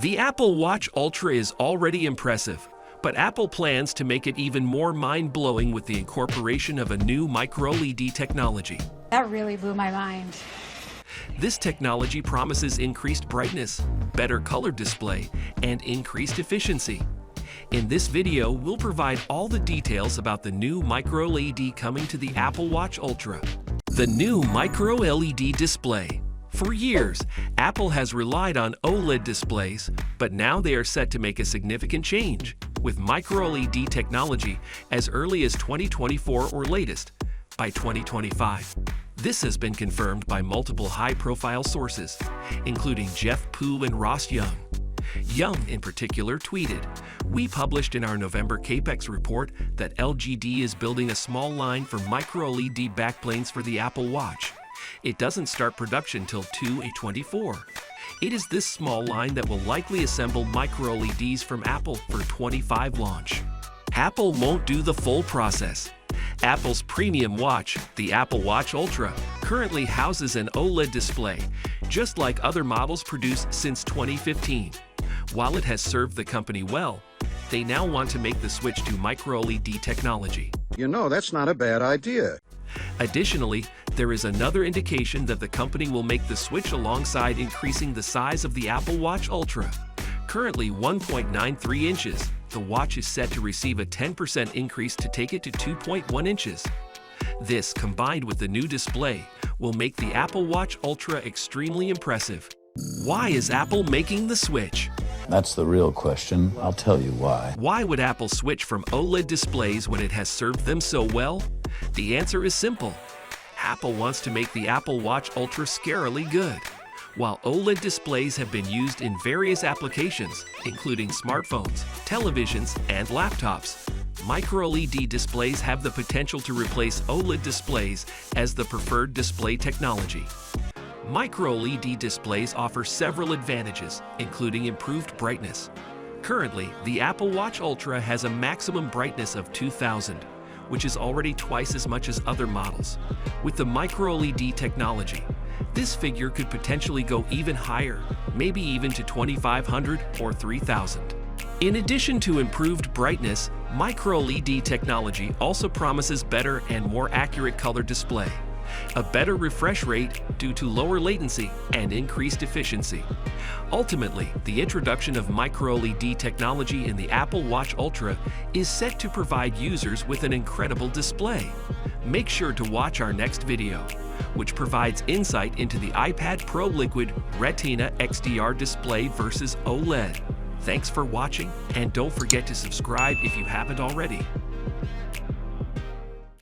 The Apple Watch Ultra is already impressive, but Apple plans to make it even more mind-blowing with the incorporation of a new MicroLED technology. That really blew my mind. This technology promises increased brightness, better color display, and increased efficiency. In this video, we'll provide all the details about the new MicroLED coming to the Apple Watch Ultra. The new MicroLED display. For years, Apple has relied on OLED displays, but now they are set to make a significant change with MicroLED technology as early as 2024 or latest, by 2025. This has been confirmed by multiple high-profile sources, including Jeff Pu and Ross Young. Young, in particular, tweeted, "We published in our November CAPEX report that LGD is building a small line for MicroLED backplanes for the Apple Watch. It doesn't start production till 2024. It is this small line that will likely assemble MicroLEDs from Apple for 25 launch." Apple won't do the full process. Apple's premium watch, the Apple Watch Ultra, currently houses an OLED display, just like other models produced since 2015. While it has served the company well, they now want to make the switch to MicroLED technology. You know, that's not a bad idea. Additionally, there is another indication that the company will make the switch alongside increasing the size of the Apple Watch Ultra. Currently 1.93 inches, the watch is set to receive a 10% increase to take it to 2.1 inches. This, combined with the new display, will make the Apple Watch Ultra extremely impressive. Why is Apple making the switch? That's the real question. I'll tell you why. Why would Apple switch from OLED displays when it has served them so well? The answer is simple. Apple wants to make the Apple Watch Ultra scarily good. While OLED displays have been used in various applications, including smartphones, televisions, and laptops, MicroLED displays have the potential to replace OLED displays as the preferred display technology. MicroLED displays offer several advantages, including improved brightness. Currently, the Apple Watch Ultra has a maximum brightness of 2000, which is already twice as much as other models. With the MicroLED technology, this figure could potentially go even higher, maybe even to 2500 or 3000. In addition to improved brightness, MicroLED technology also promises better and more accurate color display, a better refresh rate due to lower latency and increased efficiency. Ultimately, the introduction of MicroLED technology in the Apple Watch Ultra is set to provide users with an incredible display. Make sure to watch our next video, which provides insight into the iPad Pro Liquid Retina XDR display versus OLED. Thanks for watching, and don't forget to subscribe if you haven't already.